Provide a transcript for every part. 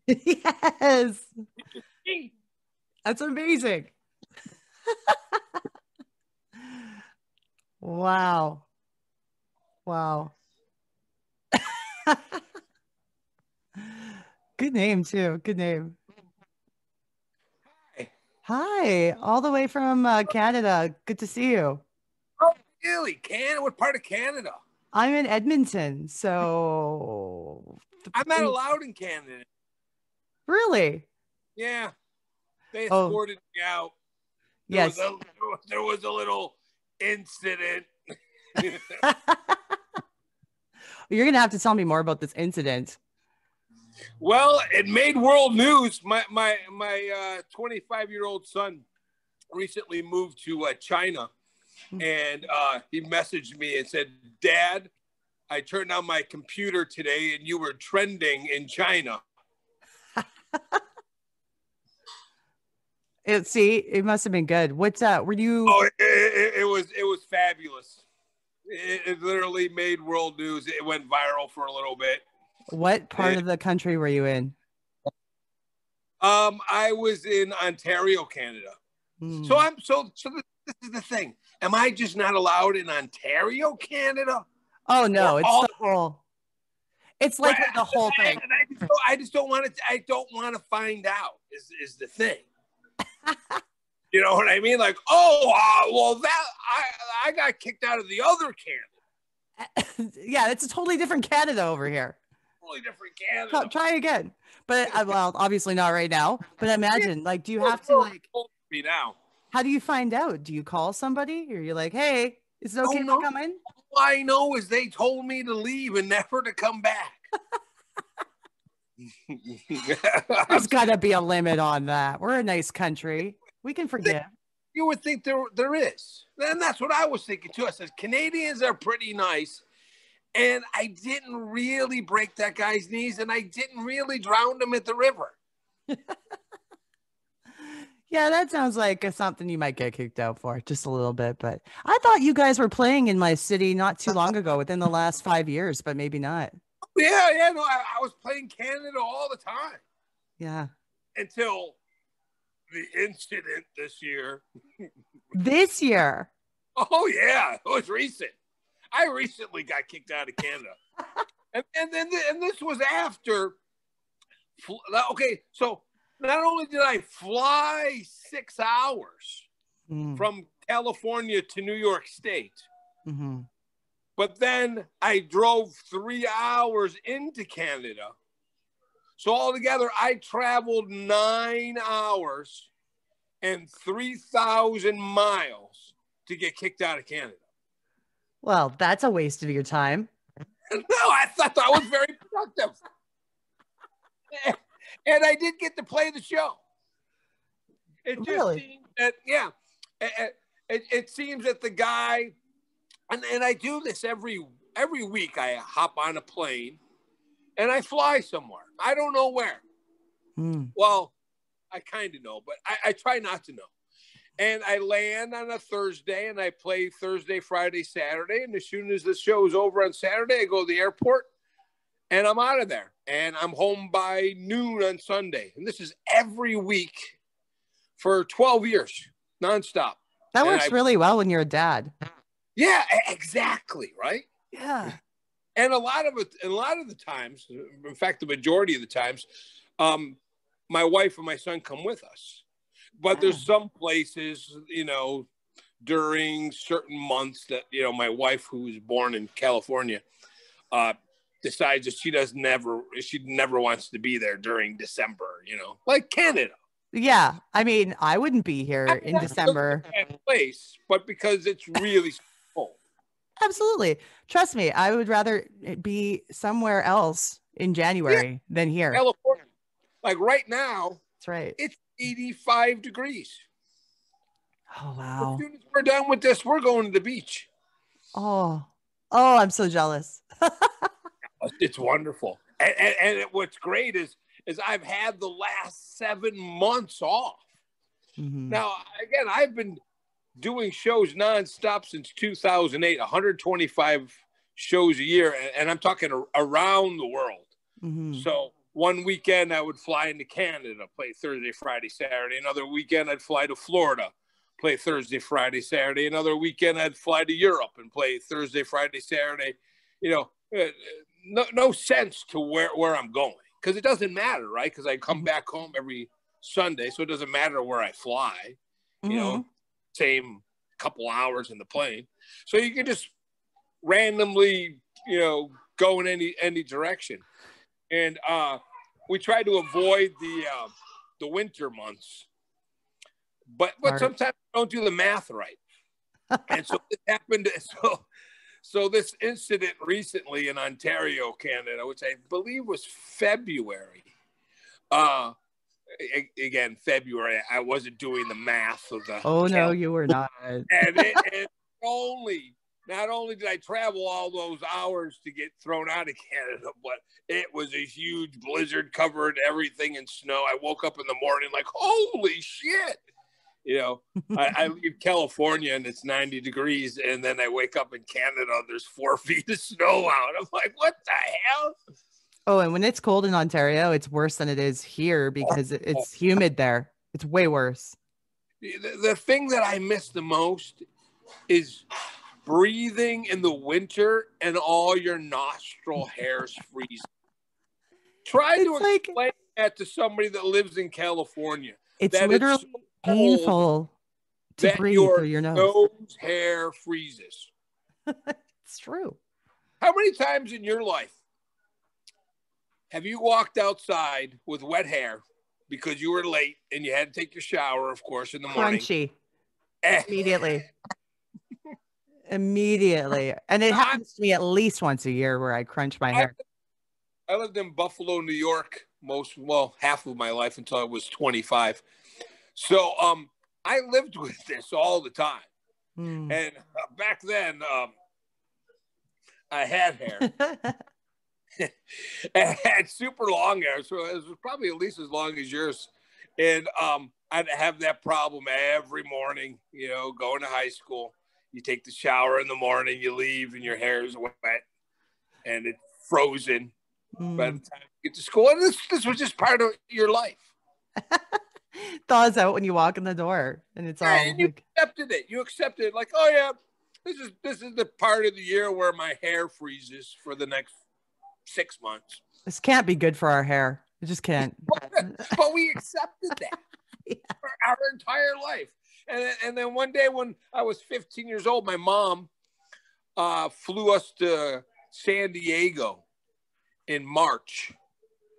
Yes. That's amazing. Wow. Wow. Good name too. Good name. Hey. Hi, all the way from Canada. Good to see you. Oh, really? Canada? What part of Canada? I'm in Edmonton, so I'm not allowed in Canada. really? Yeah, they Oh, escorted me out. There was yes. a there was a little incident. You're gonna have to tell me more about this incident. Well, it made world news. My 25-year-old son recently moved to China, and he messaged me and said, "Dad, I turned on my computer today, and you were trending in China." See, it must have been good. What's Were you? Oh, it was fabulous. It literally made world news. It went viral for a little bit. What part of the country were you in? I was in Ontario, Canada. So Hmm. I'm so this is the thing. Am I just not allowed in Ontario, Canada, Oh or no, it's all? the whole. It's Right, likely the whole thing. and I just don't want to. I don't want to find out. Is the thing. You know what I mean? Like, oh, well, that I got kicked out of the other Canada. Yeah, it's a totally different Canada over here. Totally different Canada. Try again. But well, obviously not right now. But Yeah, imagine, like, do you have to like? me now. How do you find out? Do you call somebody, or you're like, "Hey, is it Oh okay if I no! come in?" All I know is they told me to leave and never to come back. There's got to be a limit on that. We're a nice country. We can forgive. You would think there is. And that's what I was thinking too. I said Canadians are pretty nice. And I didn't really break that guy's knees, and I didn't really drown him at the river. Yeah, that sounds like something you might get kicked out for just a little bit. But I thought you guys were playing in my city not too long ago, within the last 5 years, but maybe not. Yeah, no, I was playing Canada all the time Yeah. until the incident this year. This year. Oh yeah, it was recent. I recently got kicked out of Canada, and this was after. Okay, so not only did I fly 6 hours from California to New York State, but then I drove 3 hours into Canada. So altogether, I traveled 9 hours and 3,000 miles to get kicked out of Canada. Well, that's a waste of your time. No, I thought that was very productive. And I did get to play the show. It just Really? seems that, yeah, it seems that the guy, and I do this every week. I hop on a plane and I fly somewhere. I don't know where. Well, I kind of know, but I try not to know. And I land on a Thursday and I play Thursday, Friday, Saturday. And as soon as the show's over on Saturday, I go to the airport and I'm out of there. And I'm home by noon on Sunday. And this is every week for 12 years, nonstop. That works really well when you're a dad. Yeah, exactly. Right. Yeah. And a lot of the times, in fact, the majority of the times, my wife and my son come with us. But there's some places, during certain months that, my wife, who was born in California, decides that she never wants to be there during December, like Canada. Yeah. I mean, I wouldn't be here in December. Place, but because it's really cold. Absolutely. Trust me, I would rather be somewhere else in January than here. California. Like right now, that's right. It's 85 degrees. Oh, wow. As soon as we're done with this, we're going to the beach. Oh, I'm so jealous. It's wonderful. And what's great is I've had the last 7 months off. Now, again, I've been doing shows nonstop since 2008, 125 shows a year. And I'm talking around the world. So one weekend I would fly into Canada, play Thursday, Friday, Saturday. Another weekend I'd fly to Florida, play Thursday, Friday, Saturday. Another weekend I'd fly to Europe and play Thursday, Friday, Saturday. No sense to where I'm going, because it doesn't matter, right? Because I come back home every Sunday, so it doesn't matter where I fly. Same couple hours in the plane, so you can just randomly, go in any direction. And we try to avoid the winter months, but sometimes we don't do the math right. And so it happened. So this incident recently in Ontario, Canada, which I believe was February. Again, February. I wasn't doing the math of the. Oh no, you were not. And not only did I travel all those hours to get thrown out of Canada, but it was a huge blizzard, covered everything in snow. I woke up in the morning like, holy shit. I leave California and it's 90 degrees. And then I wake up in Canada, there's 4 feet of snow out. I'm like, what the hell? Oh, and when it's cold in Ontario, it's worse than it is here because it's humid there. It's way worse. The thing that I miss the most is breathing in the winter and all your nostril hairs freezing. Try to explain that to somebody that lives in California. It's literally painful to breathe through your nose hair freezes. It's true. How many times in your life have you walked outside with wet hair because you were late and you had to take your shower, of course, in the morning? Crunchy. Immediately. And it happens to me at least once a year where I crunch my hair. I lived in Buffalo, New York, half of my life until I was 25. So I lived with this all the time. And back then, I had hair. I had super long hair, so it was probably at least as long as yours. And I'd have that problem every morning, going to high school. You take the shower in the morning, you leave, and your hair is wet and it's frozen by the time you get to school. And this was just part of your life. Thaws out when you walk in the door, and it's all. And you accepted it. You accepted it, like, oh yeah, this is the part of the year where my hair freezes for the next 6 months. This can't be good for our hair. It just can't. But we accepted that for our entire life. And then one day when I was 15 years old, my mom flew us to San Diego in March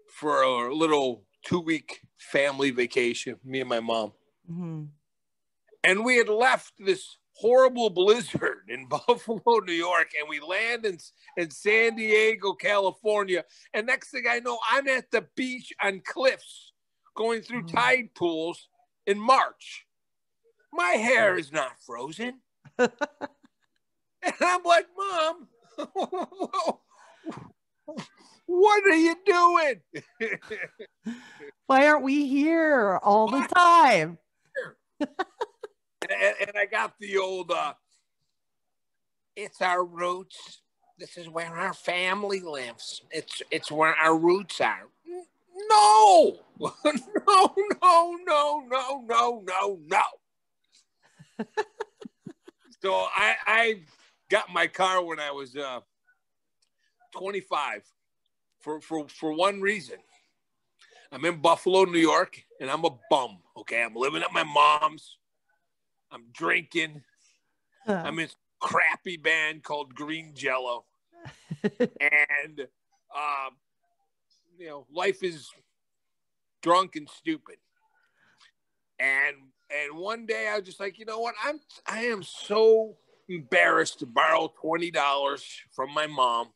for a little 2-week family vacation, me and my mom. And we had left this horrible blizzard in Buffalo, New York, and we land in San Diego, California. And next thing I know, I'm at the beach on cliffs going through tide pools in March. My hair is not frozen. And I'm like, Mom, what are you doing? Why aren't we here all the time? And I got the old, it's our roots. This is where our family lives. It's where our roots are. No, no. So I got my car when I was 25 for one reason. I'm in Buffalo, New York, and I'm a bum. Okay, I'm living at my mom's. I'm drinking. I'm in a crappy band called Green Jello, and life is drunk and stupid. And one day I was just like, you know what? I am so embarrassed to borrow $20 from my mom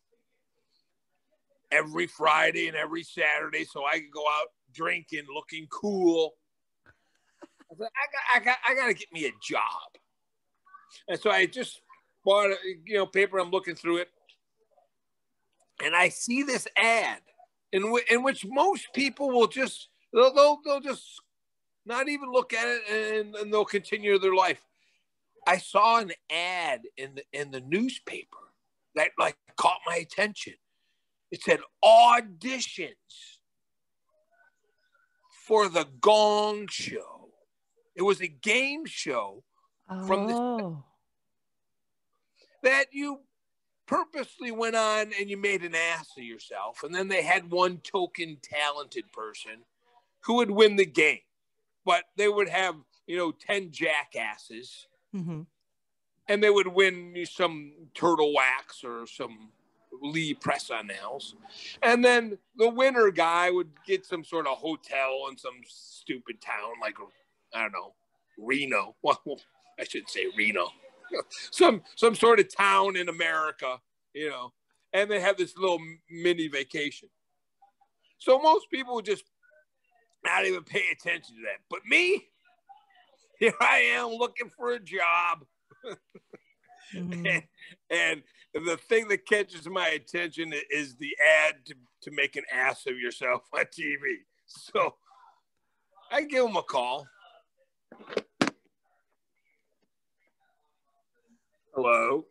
every Friday and every Saturday so I could go out drinking, looking cool. I said, I got to get me a job. And so I just bought paper. I'm looking through it, and I see this ad in which most people will just they'll just not even look at it, and they'll continue their life. I saw an ad in the newspaper that caught my attention. It said auditions for the Gong Show. It was a game show from that you purposely went on and you made an ass of yourself. And then they had one token talented person who would win the game. But they would have, 10 jackasses. Mm-hmm. And they would win some turtle wax or some Lee press-on-nails. And then the winner guy would get some sort of hotel in some stupid town like, I don't know, Reno. Well, I should say Reno. Some sort of town in America, and they have this little mini vacation. So most people would just not even pay attention to that. But me, here I am looking for a job. Mm-hmm. and the thing that catches my attention is the ad to make an ass of yourself on TV. So I give them a call. Hello.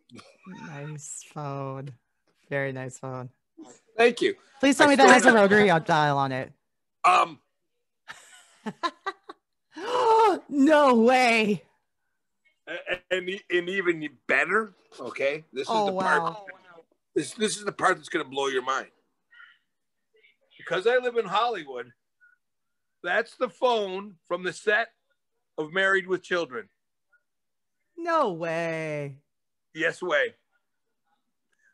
Nice phone. Very nice phone. Thank you. Please tell me that has a rotary dial on it. No way. And even better, okay? This is the part. Wow. This is the part that's going to blow your mind. Because I live in Hollywood, that's the phone from the set of Married with Children. No way. Yes way.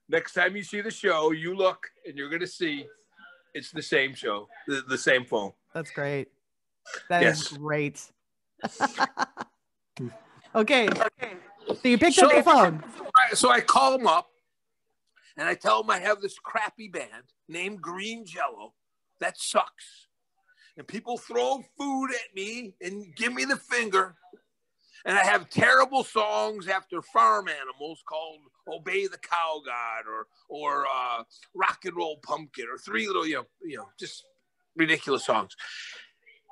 Next time you see the show, you look and you're going to see it's the same show, the same phone. That's great. That is great. Okay. So you picked up the phone. So I call them up and I tell them I have this crappy band named Green Jello that sucks. And people throw food at me and give me the finger. And I have terrible songs after farm animals called Obey the Cow God or Rock and Roll Pumpkin or Three Little, just ridiculous songs.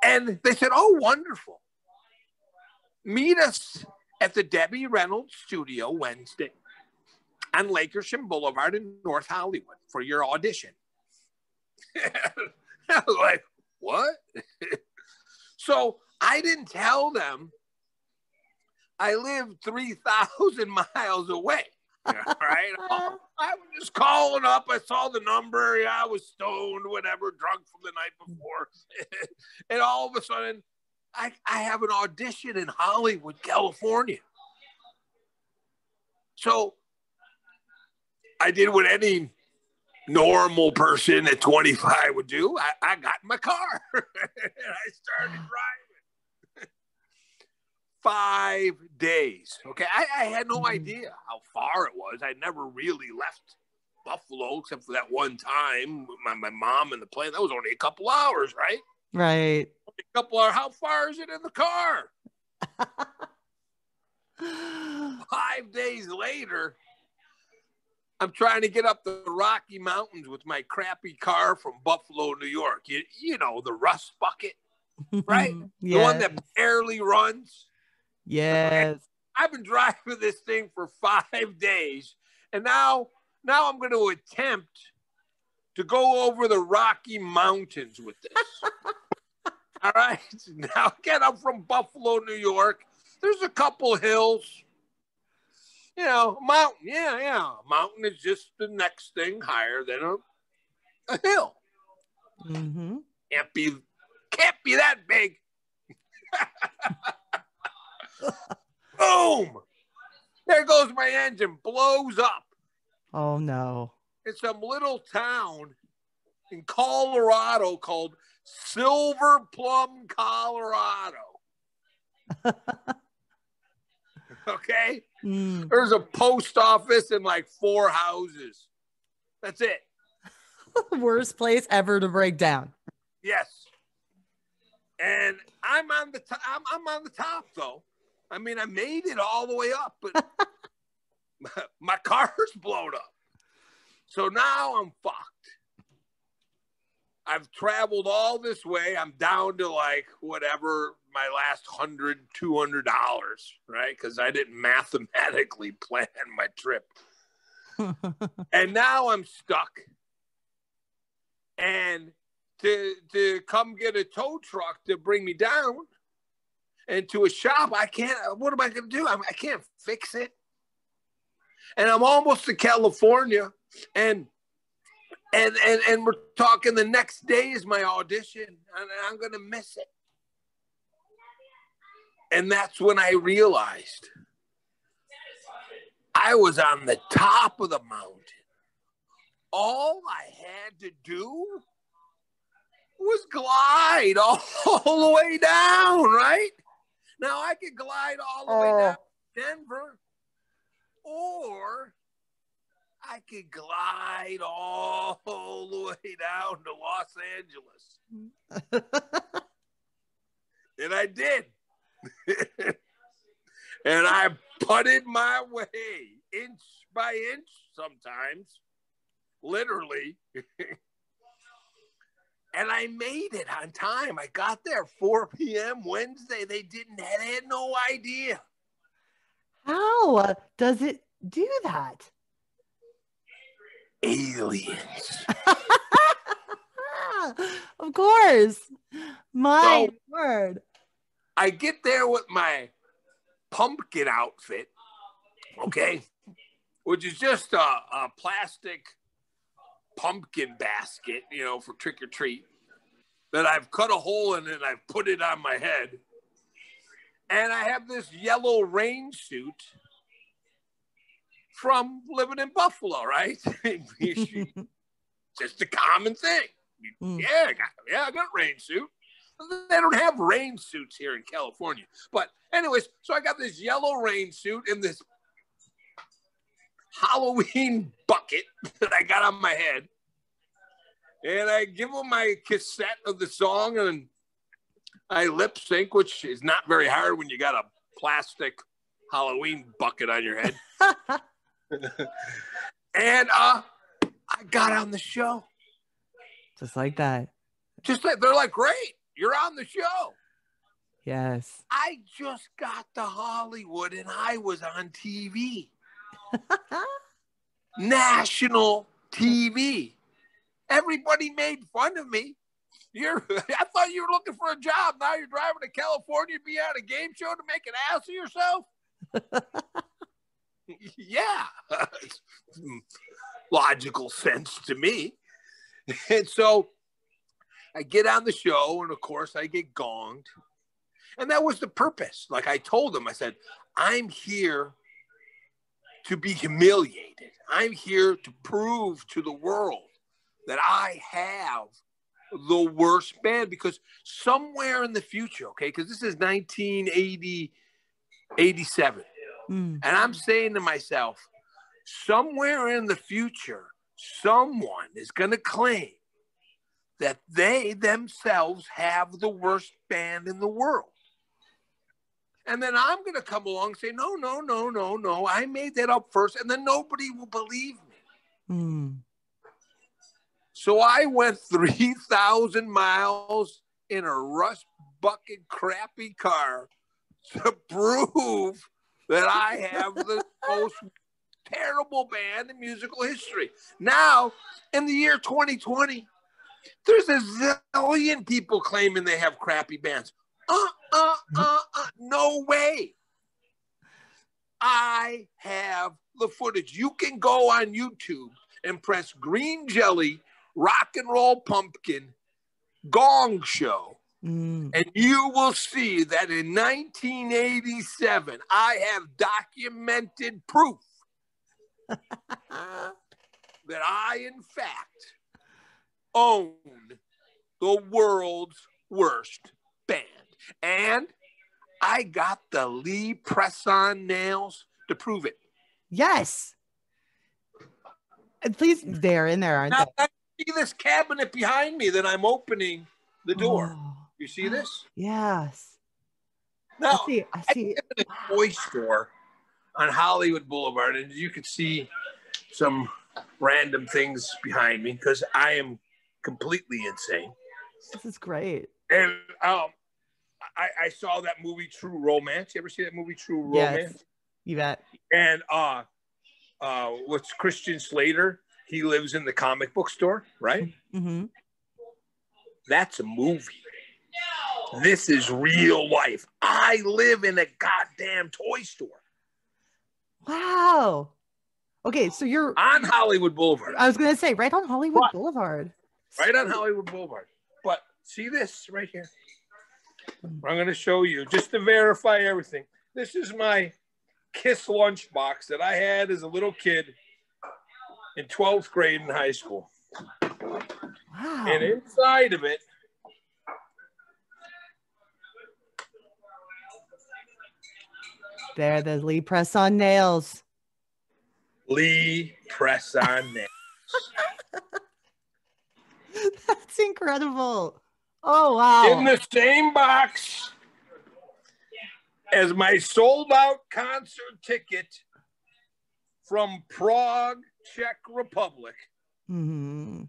And they said, oh, wonderful. Meet us at the Debbie Reynolds studio Wednesday on Lakersham Boulevard in North Hollywood for your audition. I was like, what? So I didn't tell them I lived 3,000 miles away. Right? I was just calling up. I saw the number. Yeah, I was stoned, whatever, drunk from the night before. And all of a sudden, I have an audition in Hollywood, California. So I did what any normal person at 25 would do. I got in my car and I started driving. 5 days. Okay. I had no idea how far it was. I never really left Buffalo except for that one time with my mom in the plane. That was only a couple hours, right? Right. Only a couple hours. How far is it in the car? 5 days later, I'm trying to get up the Rocky Mountains with my crappy car from Buffalo, New York. You know, the rust bucket, right? Yes. The one that barely runs. Yes. I've been driving this thing for 5 days, and now I'm going to attempt to go over the Rocky Mountains with this. All right? Now, again, I'm from Buffalo, New York. There's a couple hills. Mountain. Yeah. Mountain is just the next thing higher than a hill. Mm-hmm. Can't be that big. Boom! There goes my engine, blows up. Oh no. It's some little town in Colorado called Silver Plum, Colorado. Okay? There's a post office and like 4 houses. That's it. Worst place ever to break down. Yes. And I'm on the top though. I mean, I made it all the way up, but my car's blown up. So now I'm fucked. I've traveled all this way. I'm down to like whatever my last $100, $200, right? Because I didn't mathematically plan my trip. And now I'm stuck. And to come get a tow truck to bring me down and to a shop. I can't. What am I going to do? I can't fix it. And I'm almost to California, and we're talking the next day is my audition, and I'm going to miss it. And that's when I realized I was on the top of the mountain. All I had to do was glide all the way down, right? Now I could glide all the way down to Denver, or I could glide all the way down to Los Angeles. And I did. And I putted my way inch by inch sometimes, literally. And I made it on time. I got there 4 p.m. Wednesday. They had no idea. How does it do that? Aliens. Of course. My word. I get there with my pumpkin outfit, okay, which is just a plastic pumpkin basket, for trick or treat, that I've cut a hole in and I've put it on my head. And I have this yellow rain suit from living in Buffalo, right? Just a common thing. Yeah, I got a rain suit. They don't have rain suits here in California. But anyways, so I got this yellow rain suit and this Halloween bucket that I got on my head. And I give them my cassette of the song and I lip sync, which is not very hard when you got a plastic Halloween bucket on your head. And I got on the show. Just like that. They're like, great, you're on the show. Yes. I just got to Hollywood and I was on TV. National TV. Everybody made fun of me. I thought you were looking for a job. Now you're driving to California to be on a game show to make an ass of yourself? Yeah. Logical sense to me. And so I get on the show, and of course I get gonged. And that was the purpose. Like I told them, I said, I'm here to be humiliated. I'm here to prove to the world that I have the worst band, because somewhere in the future, okay, because this is 1987. And I'm saying to myself, somewhere in the future, someone is going to claim that they themselves have the worst band in the world. And then I'm going to come along and say, no, I made that up first. And then nobody will believe me. So I went 3,000 miles in a rust bucket crappy car to prove that I have the most terrible band in musical history. Now, in the year 2020, there's a zillion people claiming they have crappy bands. No way. I have the footage. You can go on YouTube and press Green Jelly, Rock and Roll Pumpkin, Gong Show, and you will see that in 1987, I have documented proof that I, in fact, own the world's worst band. And I got the Lee press-on nails to prove it. Yes. At least they're in there, aren't now, they? I see this cabinet behind me that I'm opening the door. You see this? Yes. Now, I see. I live in a toy store on Hollywood Boulevard, and you can see some random things behind me because I am completely insane. This is great. And I saw that movie True Romance. You ever see that movie True Romance? Yes, you bet. And what's Christian Slater? He lives in the comic book store, right? That's a movie. This is real life. I live in a goddamn toy store. Wow. Okay, so you're on Hollywood Boulevard. I was going to say right on Hollywood Boulevard. Right on Hollywood Boulevard. But see this right here. I'm going to show you just to verify everything. This is my Kiss lunchbox that I had as a little kid in 12th grade in high school. Wow. And inside of it, they're the Lee press-on nails. Lee press-on nails. That's incredible. Oh, wow. In the same box as my sold-out concert ticket from Prague, Czech Republic. Mm-hmm.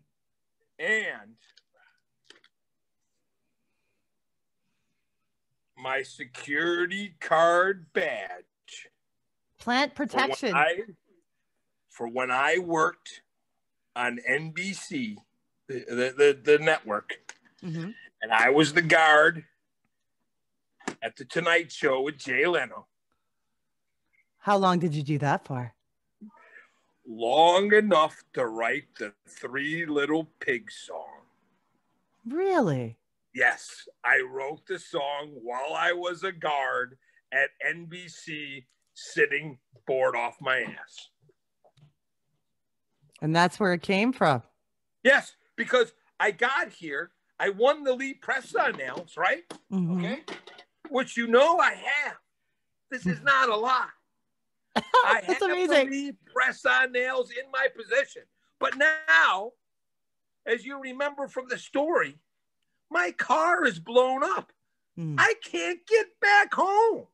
And my security card badge. Plant protection. For when I worked on NBC, the network, mm-hmm. and I was the guard at the Tonight Show with Jay Leno. How long did you do that for? Long enough to write the Three Little Pigs song. Really? Yes, I wrote the song while I was a guard at NBC, sitting bored off my ass. And that's where it came from. Yes, because I got here, I won the Lee press-on nails, right? Mm-hmm. Okay, which you know I have. This is not a lie. I That's have amazing. the Lee press-on nails in my possession. But now, as you remember from the story, my car is blown up. I can't get back home.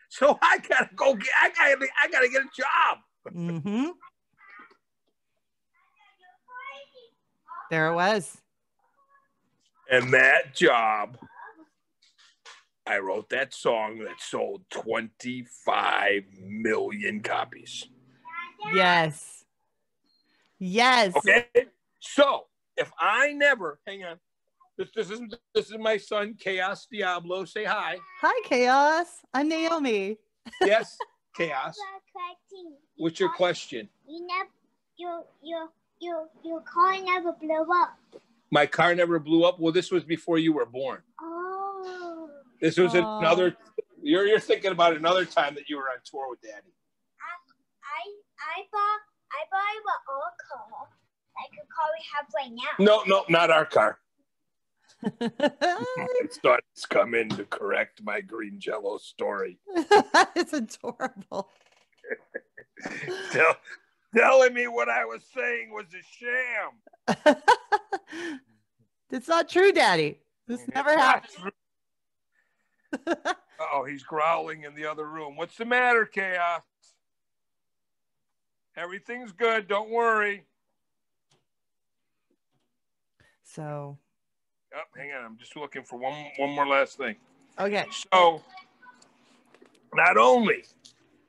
So I gotta go get, I gotta get a job. Mm-hmm. There it was. And that job, I wrote that song that sold 25 million copies. Yes. Yes. Okay. So if I never, hang on, this is my son, Chaos Diablo. Say hi. Hi, Chaos. I'm Naomi. Yes, Chaos. What's your question? Your car never blew up. My car never blew up. Well, this was before you were born. Oh. This was another. You're thinking about another time that you were on tour with Daddy. I bought our car, like a car we have right now. No, not our car. My son's come in to correct my green Jello story. It's adorable. Telling me what I was saying was a sham. It's not true, Daddy. This never happened. Oh, he's growling in the other room. What's the matter, Chaos? Everything's good. Don't worry. So. Oh, hang on. I'm just looking for one more last thing. Okay. So, not only,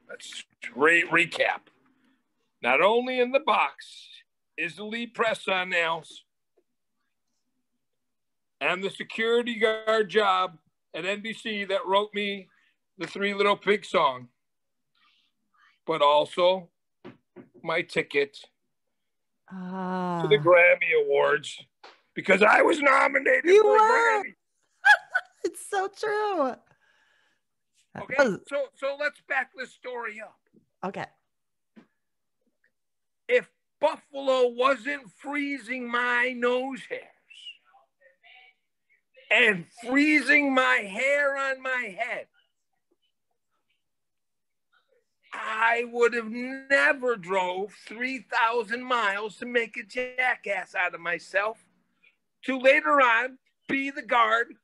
let's recap. Not only in the box is the Lee press-on nails and the security guard job at NBC that wrote me the Three Little Pigs song, but also my ticket to the Grammy Awards because I was nominated for a Grammy. It's so true. Okay, so let's back this story up. Okay. If Buffalo wasn't freezing my nose hairs and freezing my hair on my head, I would have never drove 3,000 miles to make a jackass out of myself to later on be the guard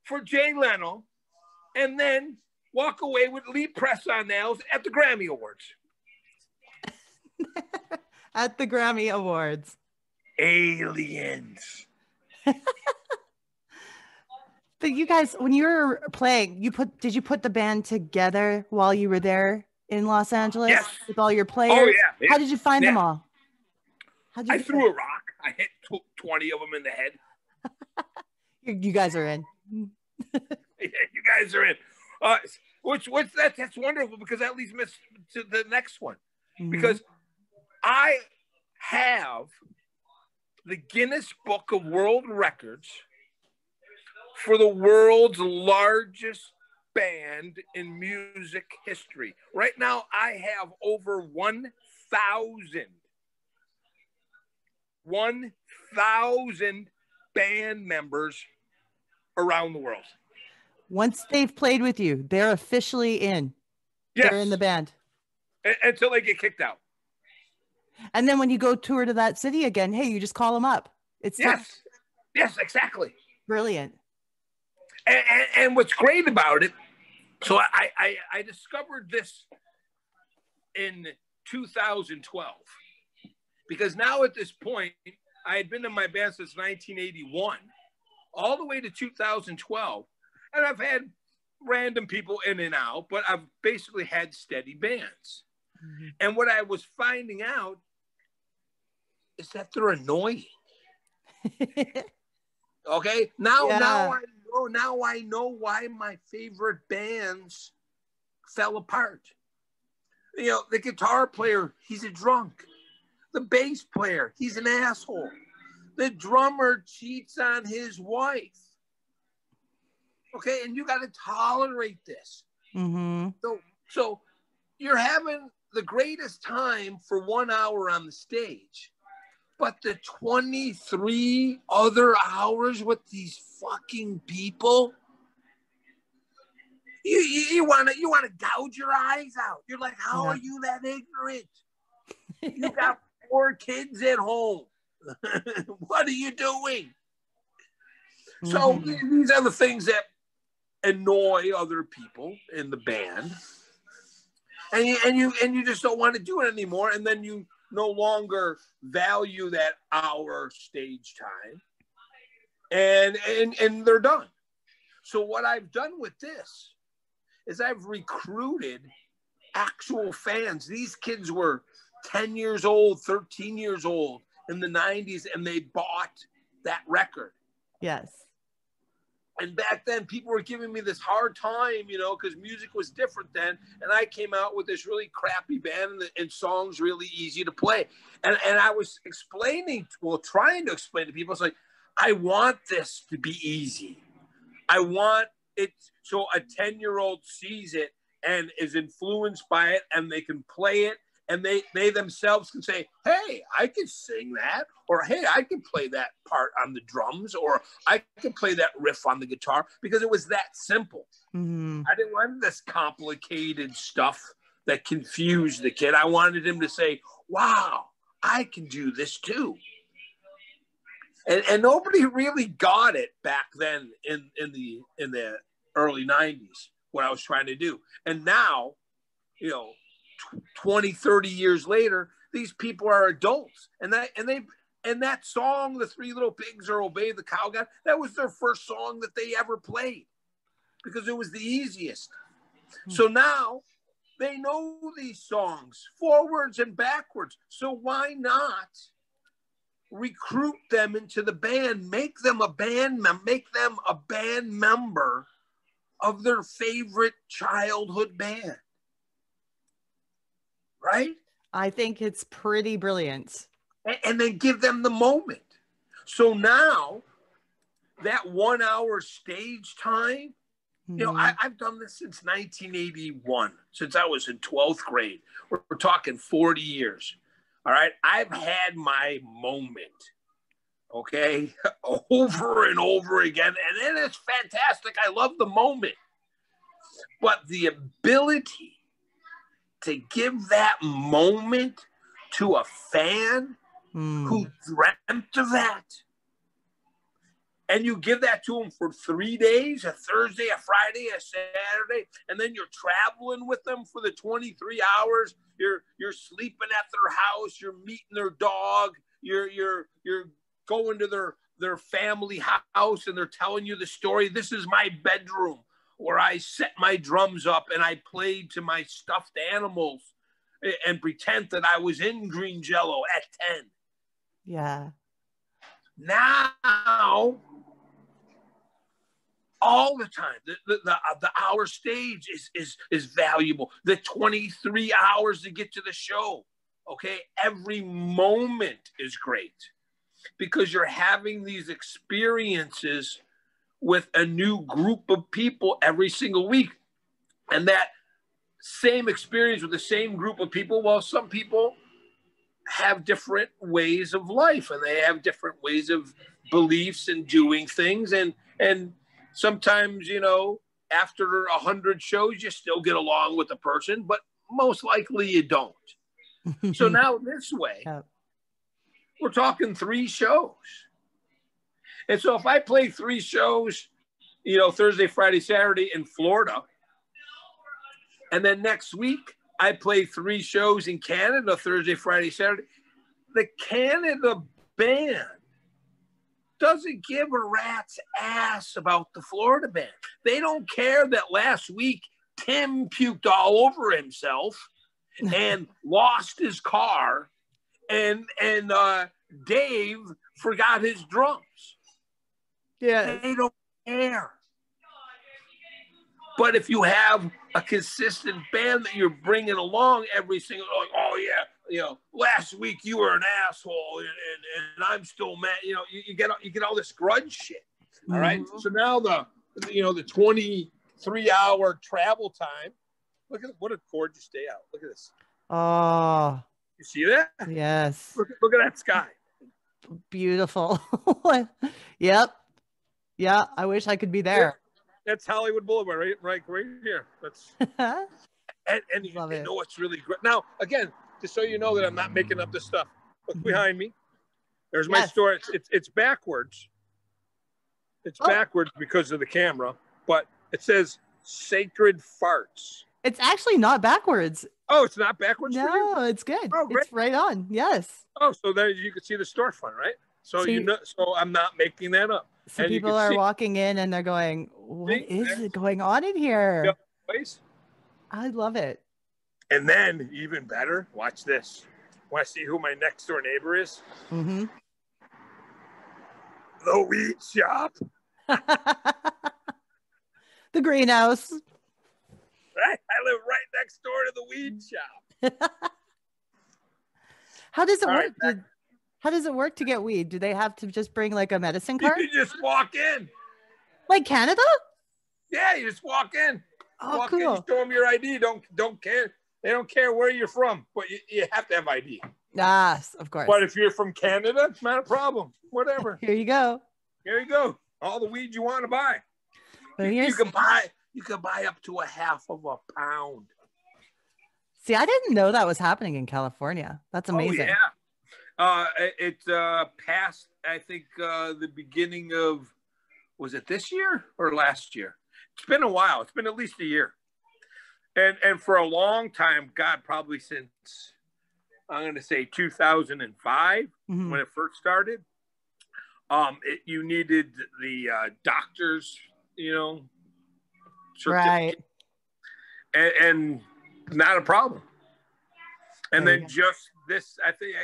for Jay Leno and then walk away with Lee press-on nails at the Grammy Awards. At the Grammy Awards. Aliens. But you guys, when you were playing, did you put the band together while you were there in Los Angeles? Yes. With all your players? Oh, yeah. How did you find them all? I threw a rock. I hit 20 of them in the head. You guys are in. Yeah, you guys are in. That's wonderful because that leads me to the next one. Because I have the Guinness Book of World Records for the world's largest band in music history. Right now, I have over 1,000 band members around the world. Once they've played with you, they're officially in. Yes. They're in the band. Until they get kicked out. And then when you go tour to that city again, hey, you just call them up. It's yes, exactly. Brilliant. And what's great about it, so I discovered this in 2012 because now at this point, I had been in my band since 1981, all the way to 2012, and I've had random people in and out, but I've basically had steady bands. And what I was finding out is that they're annoying. Okay, now I know why my favorite bands fell apart. You know, the guitar player, he's a drunk. The bass player, he's an asshole. The drummer cheats on his wife. Okay, and you got to tolerate this. So you're having the greatest time for 1 hour on the stage, but the 23 other hours with these fucking people, you want to gouge your eyes out. You're like, how are you that ignorant? You got 4 kids at home. What are you doing? So these are the things that annoy other people in the band, and you just don't want to do it anymore, and then you no longer value that hour stage time, and they're done. So what I've done with this is I've recruited actual fans. These kids were 10 years old, 13 years old in the 90s, and they bought that record. Yes. And back then, people were giving me this hard time, you know, because music was different then. And I came out with this really crappy band and songs really easy to play. And I was trying to explain to people, it's like, I want this to be easy. I want it so a 10-year-old sees it and is influenced by it, and they can play it. And they themselves can say, hey, I can sing that, or hey, I can play that part on the drums, or I can play that riff on the guitar, because it was that simple. I didn't want this complicated stuff that confused the kid. I wanted him to say, wow, I can do this too. And nobody really got it back then in the early 90s, what I was trying to do. And now, you know, 20, 30 years later, these people are adults, and that song, The Three Little Pigs or Obey the Cow God, that was their first song that they ever played because it was the easiest. So now they know these songs forwards and backwards. So why not recruit them into the band, make them a band member of their favorite childhood band? Right? I think it's pretty brilliant. And then give them the moment. So now that 1 hour stage time, you know, I've done this since 1981, since I was in 12th grade. We're talking 40 years. All right. I've had my moment. Okay. Over and over again. And it is fantastic. I love the moment. But the ability to give that moment to a fan who dreamt of that, and you give that to them for 3 days, a Thursday, a Friday, a Saturday, and then you're traveling with them for the 23 hours. You're sleeping at their house. You're meeting their dog. You're going to their family house, and they're telling you the story. This is my bedroom where I set my drums up and I played to my stuffed animals and pretend that I was in Green Jello at 10. Yeah. Now all the time. The hour stage is valuable. The 23 hours to get to the show, okay? Every moment is great because you're having these experiences with a new group of people every single week. And that same experience with the same group of people, well, some people have different ways of life and they have different ways of beliefs and doing things. And sometimes, you know, after 100 shows, you still get along with the person, but most likely you don't. So now this way, we're talking 3 shows. And so if I play 3 shows, you know, Thursday, Friday, Saturday in Florida, and then next week I play 3 shows in Canada, Thursday, Friday, Saturday, the Canada band doesn't give a rat's ass about the Florida band. They don't care that last week Tim puked all over himself and lost his car, and Dave forgot his drums. Yeah, they don't care. But if you have a consistent band that you're bringing along every single, like, oh yeah, you know, last week you were an asshole and I'm still mad. You know, you get all this grudge shit. All right. So now the 23-hour travel time. Look at what a gorgeous day out. Look at this. Oh, you see that? Yes. Look at that sky. Beautiful. Yep. Yeah. I wish I could be there. That's Hollywood Boulevard, right here. That's and you know what's really great. Now, again, just so you know that I'm not making up this stuff. Look behind me. There's my store. It's backwards. It's backwards because of the camera, but it says Sacred Farts. It's actually not backwards. Oh, it's not backwards? No, it's good. Oh, great. It's right on. Yes. Oh, so there you can see the storefront, right? So so I'm not making that up. So people are walking in and they're going, what is going on in here? Yep, please. I love it. And then even better, watch this. Want to see who my next door neighbor is? Mm-hmm. The weed shop. The greenhouse. Right? I live right next door to the weed shop. How does it work? How does it work to get weed? Do they have to just bring like a medicine card? You just walk in. Like Canada? Yeah, you just walk in. Oh, cool. In, you show them your ID. Don't care. They don't care where you're from, but you have to have ID. Yes, of course. But if you're from Canada, it's not a problem. Whatever. Here you go. Here you go. All the weed you want to buy. You can buy up to a half of a pound. See, I didn't know that was happening in California. That's amazing. Oh, yeah. It passed, I think, the beginning of, was it this year or last year? It's been a while. It's been at least a year. And for a long time, God, probably since, I'm going to say 2005, when it first started, you needed the doctor's, right. And not a problem. And then just this, I think,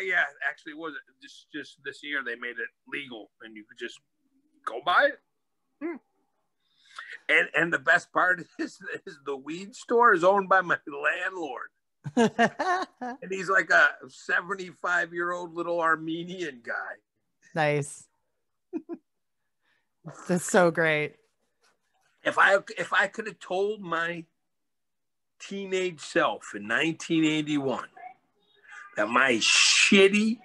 actually was just this year they made it legal and you could just go buy it. And the best part is the weed store is owned by my landlord. And he's like a 75-year-old little Armenian guy. Nice. That's so great. If I could have told my teenage self in 1981 that my shitty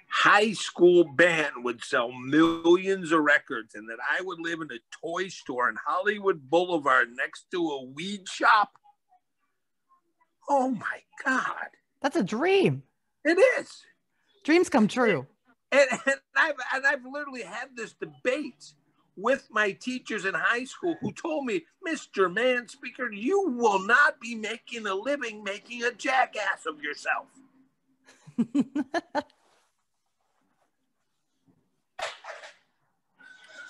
high school band would sell millions of records and that I would live in a toy store in Hollywood Boulevard next to a weed shop. Oh my God. That's a dream. It is. Dreams come true. And I've literally had this debate with my teachers in high school who told me, Mr. Manspeaker, you will not be making a living making a jackass of yourself.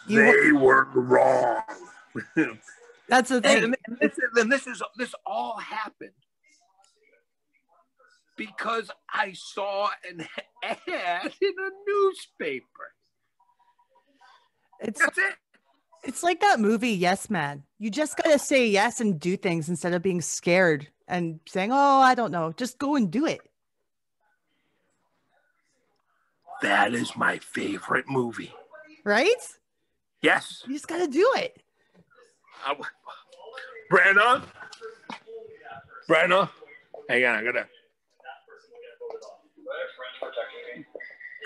They were wrong. That's the thing. And this all happened because I saw an ad in a newspaper. That's it. It's like that movie, Yes Man. You just got to say yes and do things instead of being scared and saying, oh, I don't know. Just go and do it. That is my favorite movie. Right? Yes. You just got to do it. Brenna, hang on, I gotta.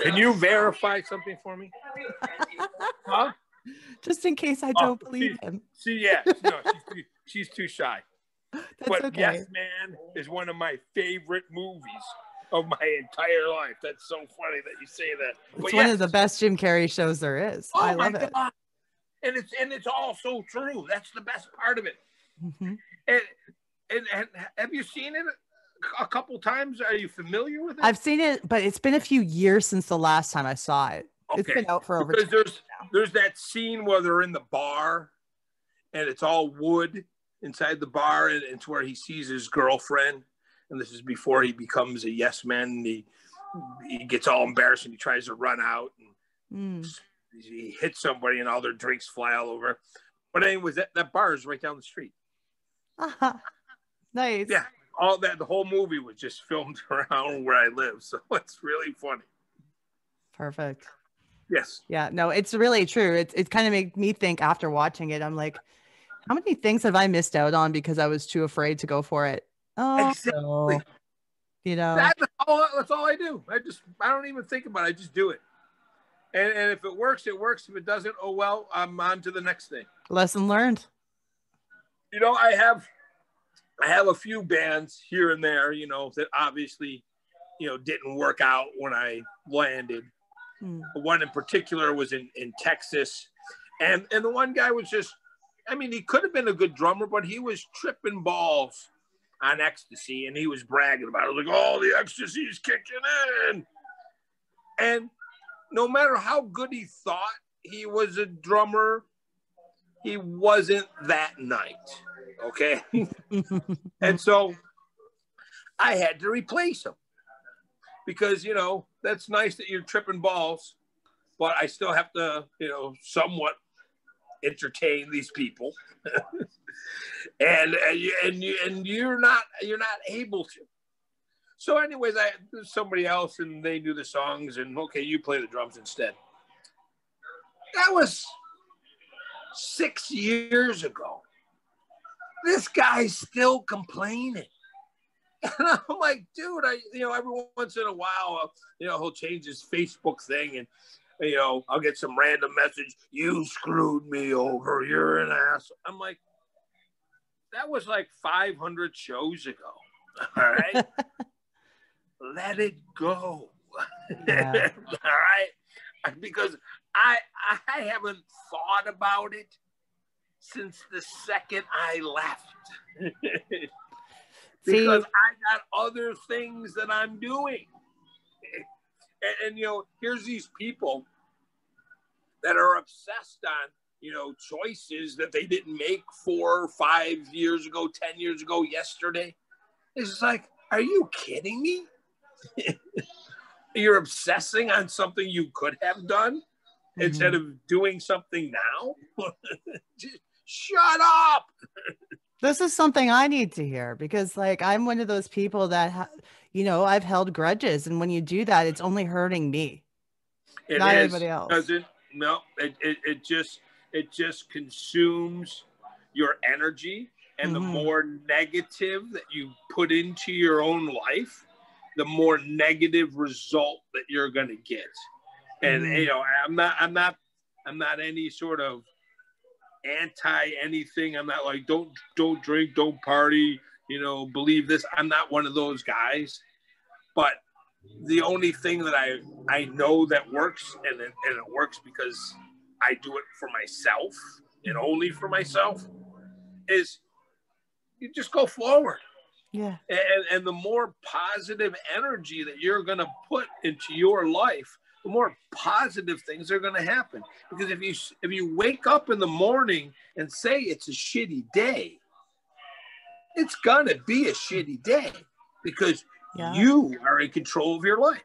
Can you verify something for me? Huh? Just in case I don't believe him. Yeah, no, she's too shy. That's okay. Yes Man is one of my favorite movies of my entire life. That's so funny that you say that. It's one of the best Jim Carrey shows there is. I love it. And it's all so true. That's the best part of it. Mm-hmm. And have you seen it a couple times? Are you familiar with it? I've seen it, but it's been a few years since the last time I saw it. Okay. It's been out for over 2 years now. There's that scene where they're in the bar and it's all wood inside the bar, and it's where he sees his girlfriend, and this is before he becomes a yes man, and he gets all embarrassed and he tries to run out and he hits somebody and all their drinks fly all over. But anyways, that bar is right down the street. Nice. Yeah, the whole movie was just filmed around where I live, so it's really funny. Perfect. Yes. Yeah, no, it's really true. It kind of made me think after watching it. I'm like, how many things have I missed out on because I was too afraid to go for it? Oh, exactly. no. You know, that's all I do. I don't even think about it. I just do it. And if it works, it works. If it doesn't, oh well, I'm on to the next thing. Lesson learned. You know, I have a few bands here and there, you know, that obviously, you know, didn't work out when I landed. One in particular was in Texas. And the one guy was just, I mean, he could have been a good drummer, but he was tripping balls on ecstasy, and he was bragging about it. Like, oh, the ecstasy's kicking in. And no matter how good he thought he was a drummer, he wasn't that night. Okay. And so I had to replace him because, you know, that's nice that you're tripping balls, but I still have to, you know, somewhat entertain these people. and you're not able to. So anyways, there's somebody else and they knew the songs, and okay, you play the drums instead. That was 6 years ago. This guy's still complaining. And I'm like, dude, every once in a while, he'll change his Facebook thing, and, I'll get some random message. You screwed me over. You're an ass. I'm like, that was like 500 shows ago. All right. Let it go. Yeah. All right. Because I haven't thought about it since the second I left. Because I got other things that I'm doing. And here's these people that are obsessed on, choices that they didn't make 4 or 5 years ago, 10 years ago, yesterday. It's just like, are you kidding me? You're obsessing on something you could have done instead of doing something now? Just shut up. This is something I need to hear because, like, I'm one of those people that, I've held grudges. And when you do that, it's only hurting me, not anybody else. It just consumes your energy. And the more negative that you put into your own life, the more negative result that you're going to get. And, I'm not any sort of anti anything. I'm not like, don't drink, don't party, believe this. I'm not one of those guys. But the only thing that I know that works, and it works because I do it for myself and only for myself, is you just go forward. Yeah. And the more positive energy that you're going to put into your life, the more positive things are going to happen. Because if you wake up in the morning and say it's a shitty day, it's going to be a shitty day because you are in control of your life.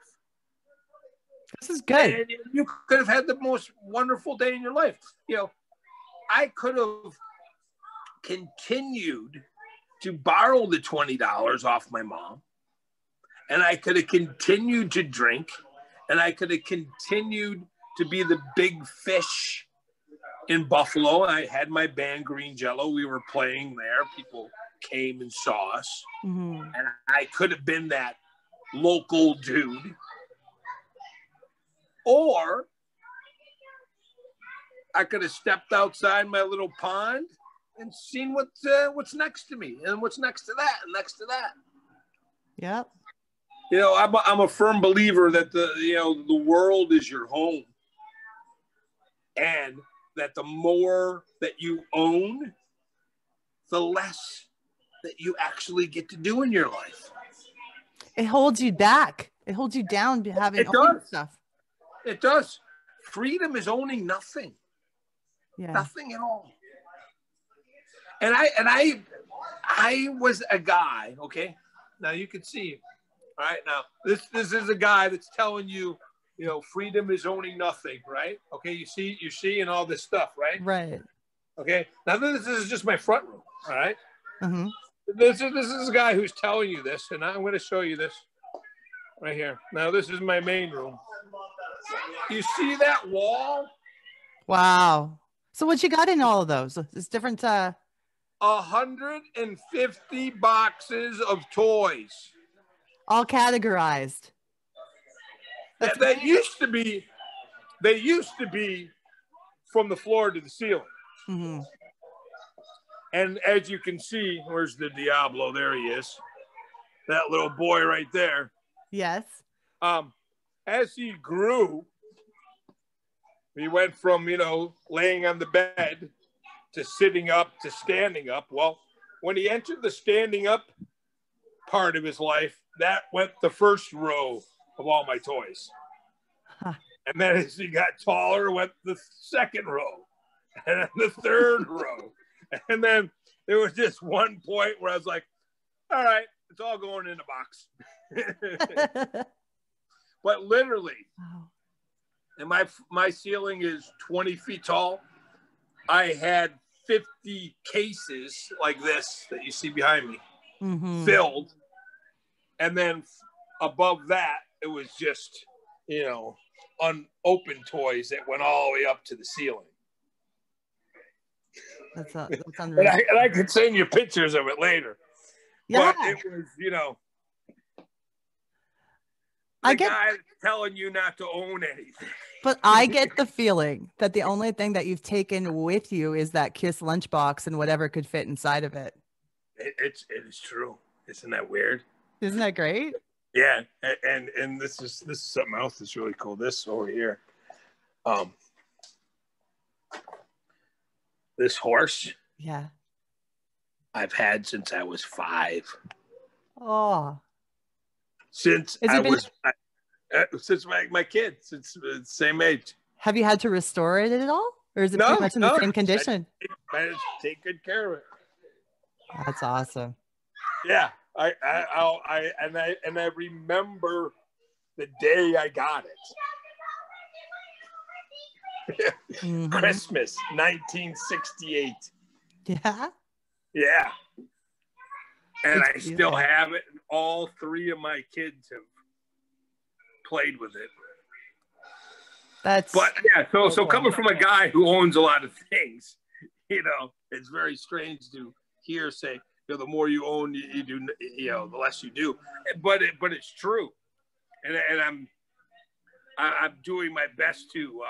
This is good. And you could have had the most wonderful day in your life. I could have continued to borrow the $20 off my mom, and I could have continued to drink, and I could have continued to be the big fish in Buffalo. I had my band Green Jello. We were playing there. People came and saw us. And I could have been that local dude. Or I could have stepped outside my little pond and seen what's next to me and what's next to that and next to that. Yep. You know, I'm a firm believer that the world is your home, and that the more that you own, the less that you actually get to do in your life. It holds you back. It holds you down having stuff. It does. Freedom is owning nothing. Yeah. Nothing at all. And I was a guy, okay? Now you can see, all right? Now this is a guy that's telling you, you know, freedom is owning nothing, right? Okay, you're seeing all this stuff, right? Right. Okay. Now this is just my front room, all right? Mm-hmm. This is a guy who's telling you this, and I'm going to show you this right here. Now this is my main room. You see that wall? Wow. So what you got in all of those? It's different. 150 boxes of toys. All categorized. They used to be from the floor to the ceiling. Mm-hmm. And as you can see, where's the Diablo? There he is. That little boy right there. Yes. As he grew, he went from, you know, laying on the bed to sitting up to standing up. Well, when he entered the standing up part of his life, that went the first row of all my toys. Huh. And then as he got taller, went the second row, and then the third row. And then there was just one point where I was like, all right, it's all going in a box. But literally, wow. And my ceiling is 20 feet tall. I had 50 cases like this that you see behind me, filled. And then above that, it was just, you know, unopened toys that went all the way up to the ceiling. That's unreal. And I could send you pictures of it later. Yeah. But it was, you know, the guy telling you not to own anything. But I get the feeling that the only thing that you've taken with you is that Kiss lunchbox and whatever could fit inside of it. It is true. Isn't that weird? Isn't that great? Yeah, and this is something else that's really cool. This over here, this horse. Yeah. I've had since I was 5. Oh. Since since my kid, since the same age. Have you had to restore it at all, or is it pretty much in the same condition? I take good care of it. That's awesome. Yeah, I remember the day I got it. Christmas 1968. Yeah. Yeah. And I still have it. And all 3 of my kids have played with it. But yeah, so coming from a guy who owns a lot of things, you know, it's very strange to hear say, you know, the more you own, you do, you know, the less you do. But it's true, and I'm doing my best to.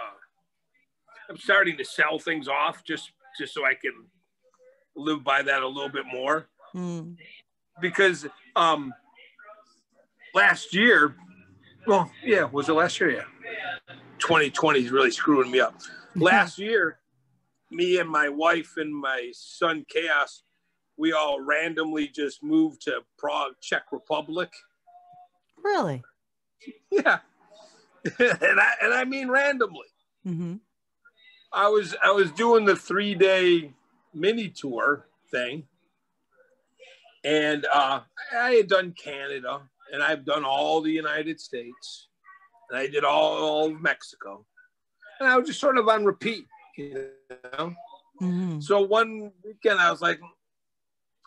I'm starting to sell things off just so I can live by that a little bit more. Because last year, well, yeah, was it last year? Yeah. 2020 is really screwing me up. Last year, me and my wife and my son Chaos, we all randomly just moved to Prague, Czech Republic. Really? Yeah. and I mean randomly. I was doing the 3-day mini tour thing, and I had done Canada, and I've done all the United States, and I did all of Mexico, and I was just sort of on repeat, you know. Mm-hmm. So one weekend I was like,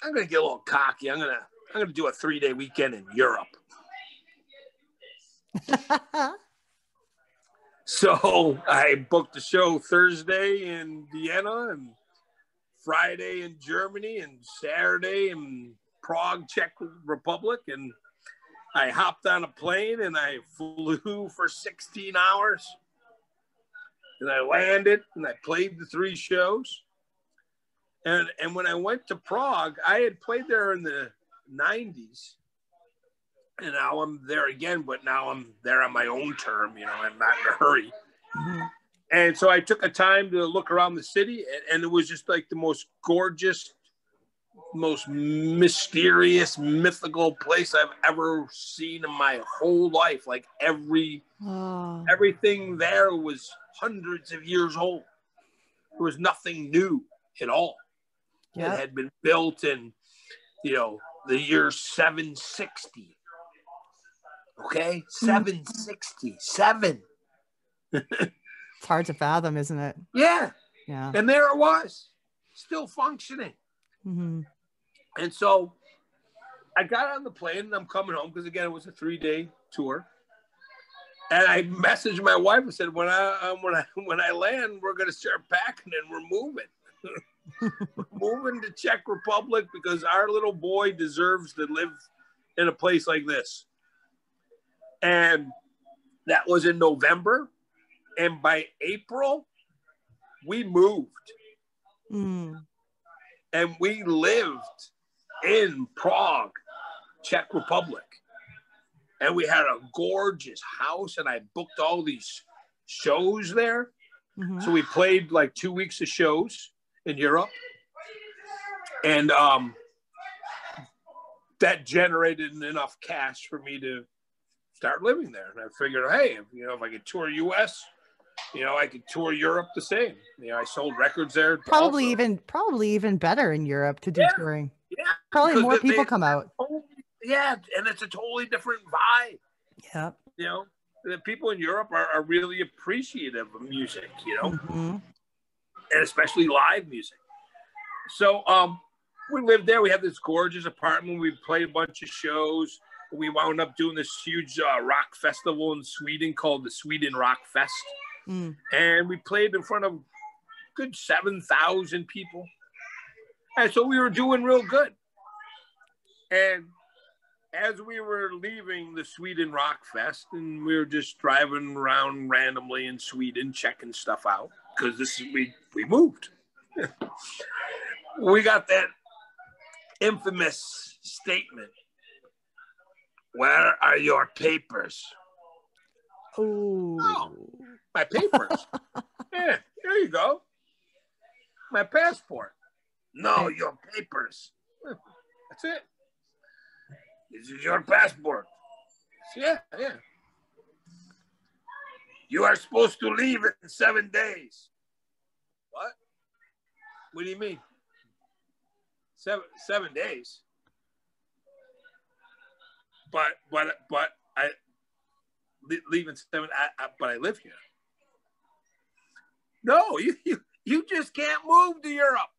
I'm going to get a little cocky. I'm going to do a 3-day weekend in Europe. So I booked the show Thursday in Vienna and Friday in Germany and Saturday in Prague, Czech Republic. And I hopped on a plane and I flew for 16 hours. And I landed and I played the 3 shows. And when I went to Prague, I had played there in the 90s. And now I'm there again, but now I'm there on my own term. You know, I'm not in a hurry. Mm-hmm. And so I took a time to look around the city, and it was just like the most gorgeous, most mysterious, mythical place I've ever seen in my whole life. Like everything there was hundreds of years old. There was nothing new at all. Yep. It had been built in, the year 760. Okay, 767. It's hard to fathom, isn't it? Yeah. Yeah. And there it was, still functioning. Mm-hmm. And so I got on the plane and I'm coming home because, again, it was a 3-day tour. And I messaged my wife and said, when I land, we're going to start packing and we're moving. We're moving to Czech Republic because our little boy deserves to live in a place like this. And that was in November. And by April, we moved. Mm. And we lived in Prague, Czech Republic. And we had a gorgeous house. And I booked all these shows there. Mm-hmm. So we played like 2 weeks of shows in Europe. And that generated enough cash for me to start living there. And I figured, hey, if I could tour US, I could tour Europe the same. I sold records there. Probably even better in Europe to do touring. Yeah. Probably more people come out. Yeah. And it's a totally different vibe. Yeah. The people in Europe are really appreciative of music, Mm-hmm. and especially live music. So we lived there. We had this gorgeous apartment. We played a bunch of shows. We wound up doing this huge rock festival in Sweden called the Sweden Rock Fest. Mm. And we played in front of a good 7,000 people. And so we were doing real good. And as we were leaving the Sweden Rock Fest, and we were just driving around randomly in Sweden, checking stuff out, because we moved. We got that infamous statement. Where are your papers? Ooh. Oh, my papers. Yeah, here you go. My passport. No, your papers. That's it. This is your passport. Yeah. You are supposed to leave in 7 days. What? What do you mean? 7 days? But I leave in 7. But I live here. No, you just can't move to Europe.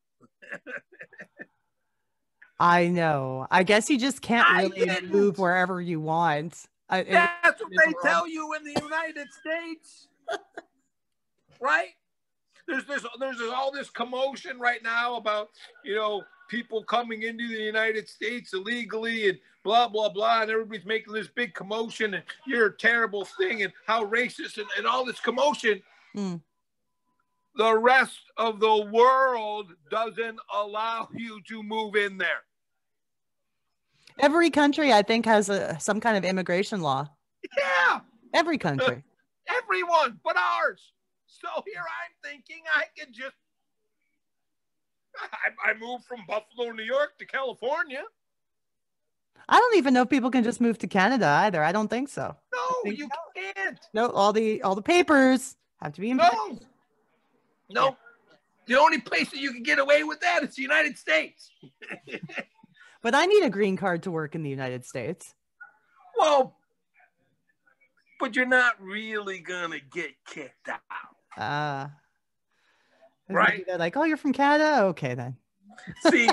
I know. I guess you just can't really move wherever you want. That's what they tell you in the United States, right? There's all this commotion right now about people coming into the United States illegally and blah blah blah, and everybody's making this big commotion and you're a terrible thing and how racist and all this commotion. Mm. The rest of the world doesn't allow you to move in there. Every country, I think, has some kind of immigration law. Yeah. Every country. Everyone but ours. So here I'm thinking I could just... I moved from Buffalo, New York to California. I don't even know if people can just move to Canada either. I don't think so. No, you can't. No, all the papers have to be in place. No. Yeah. The only place that you can get away with that is the United States. But I need a green card to work in the United States. Well, but you're not really going to get kicked out. Right. They're like, oh, you're from Canada? Okay, then. See,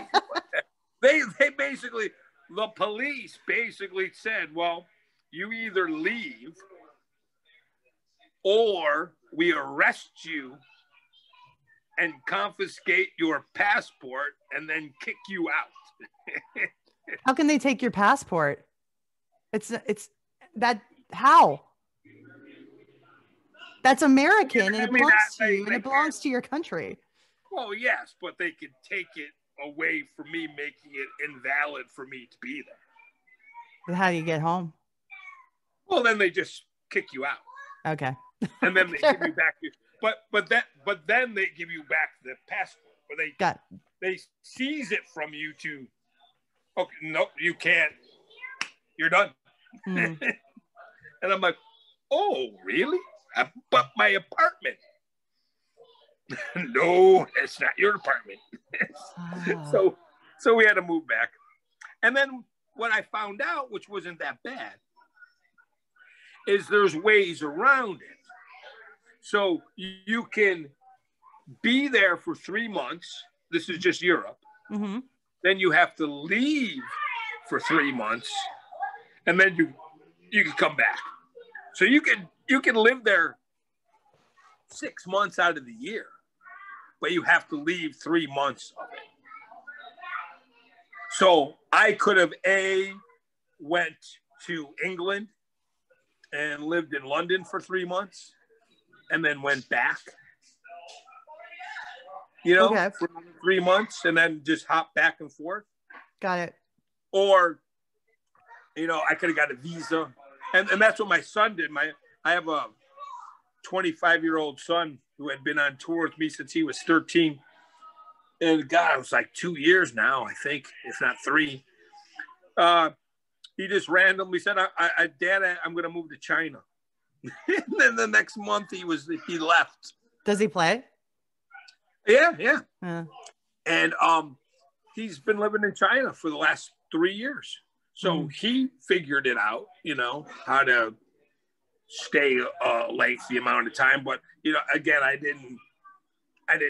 they basically, the police basically said, well, you either leave or we arrest you and confiscate your passport and then kick you out. How can they take your passport? It's that, how? That's American and it belongs to you and it belongs to your country. Well, yes, but they could take it away from me, making it invalid for me to be there. But how do you get home? Well, then they just kick you out. Okay. And then they give you back but then they give you back the passport. Or they seize it from you to, okay, nope, you can't. You're done. Mm. And I'm like, oh, really? But my apartment. No, it's not your apartment. So we had to move back. And then what I found out, which wasn't that bad, is there's ways around it. So you can be there for 3 months. This is just Europe. Mm-hmm. Then you have to leave for 3 months, and then you can come back. So you can live there 6 months out of the year, but you have to leave 3 months of it. So I could have went to England and lived in London for 3 months, and then went back. Okay. For 3 months, and then just hop back and forth. Got it. Or, I could have got a visa. And that's what my son did. I have a 25-year-old son who had been on tour with me since he was 13. And God, it was like 2 years now, I think, if not 3. He just randomly said, Dad, I'm going to move to China. And then the next month he left. Does he play? Yeah. And he's been living in China for the last 3 years. So he figured it out, how to stay a lengthy amount of time. But, again, I didn't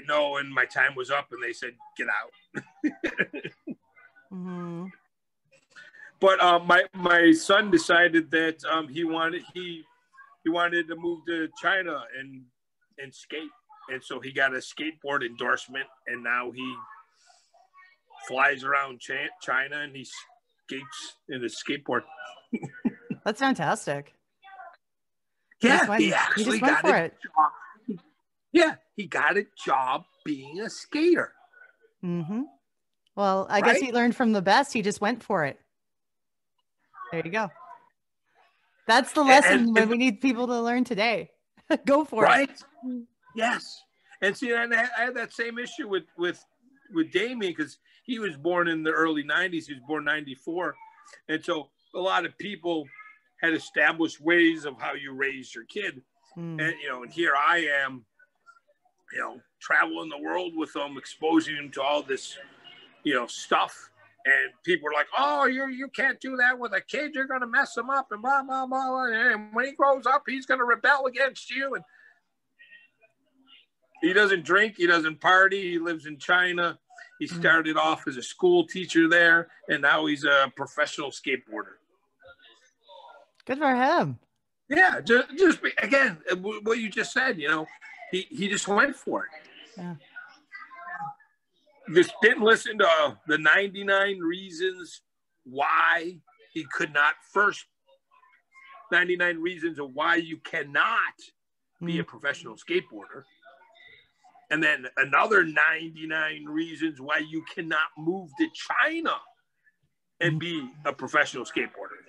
know, and my time was up and they said, get out. Mm-hmm. But my son decided that he wanted to move to China and skate. And so he got a skateboard endorsement, and now he flies around China and he skates in his skateboard. That's fantastic. Yeah, he actually got for it. Job. Yeah, he got a job being a skater. Mm-hmm. Well, I guess he learned from the best. He just went for it. There you go. That's the lesson when we need people to learn today. Go for it. Right? Yes. And see, and I had that same issue with Damien, because he was born in the early 90s. He was born 94. And so a lot of people had established ways of how you raise your kid. And, and here I am, traveling the world with them, exposing them to all this, stuff. And people are like, oh, you can't do that with a kid. You're going to mess him up and blah, blah, blah. And when he grows up, he's going to rebel against you. And he doesn't drink. He doesn't party. He lives in China. He started off as a school teacher there, and now he's a professional skateboarder. Good for him. Yeah, just again, what you just said, he just went for it. Yeah. Just didn't listen to the 99 reasons why he could not. First, 99 reasons of why you cannot be a professional skateboarder. And then another 99 reasons why you cannot move to China and be a professional skateboarder.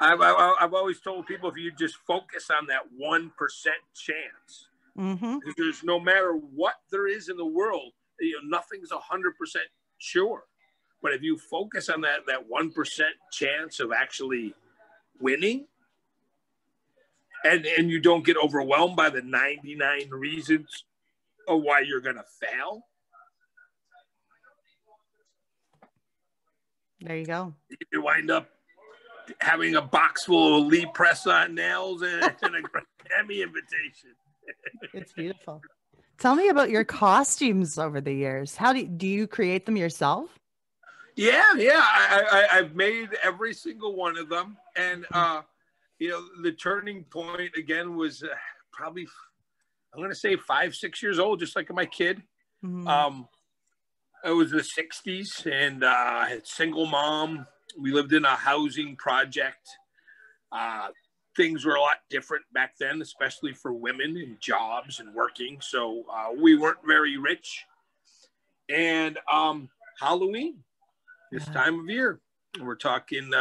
I've always told people, if you just focus on that 1% chance, because there's no matter what there is in the world, nothing's 100% sure. But if you focus on that 1% chance of actually winning, and you don't get overwhelmed by the 99 reasons of why you're going to fail. There you go. You wind up having a box full of Lee press-on nails and a Grammy invitation. It's beautiful. Tell me about your costumes over the years. How do you create them yourself? Yeah. I've made every single one of them. And, the turning point again was probably, I'm going to say 5, 6 years old, just like my kid. Mm-hmm. It was the 60s, and I had single mom. We lived in a housing project. Things were a lot different back then, especially for women and jobs and working. So we weren't very rich. And Halloween, this time of year, we're talking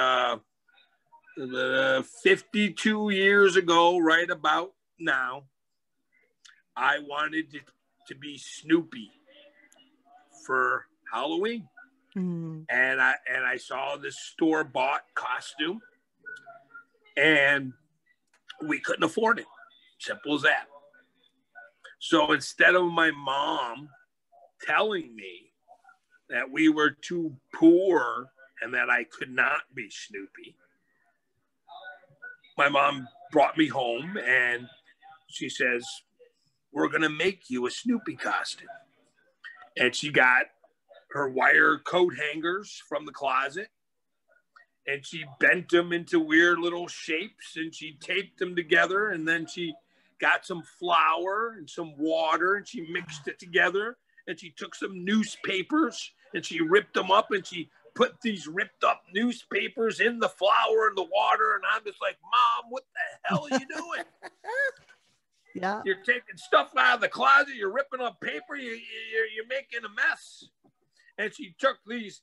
52 years ago, right about now, I wanted to be Snoopy for Halloween. Mm-hmm. And I saw this store-bought costume, and we couldn't afford it. Simple as that. So instead of my mom telling me that we were too poor and that I could not be Snoopy, my mom brought me home and she says, we're going to make you a Snoopy costume. And she got her wire coat hangers from the closet, and she bent them into weird little shapes, and she taped them together, and then she got some flour and some water, and she mixed it together, and she took some newspapers, and she ripped them up, and she put these ripped up newspapers in the flour and the water, and I'm just like, Mom, what the hell are you doing? Yeah. You're taking stuff out of the closet, you're ripping up paper, you're making a mess. And she took these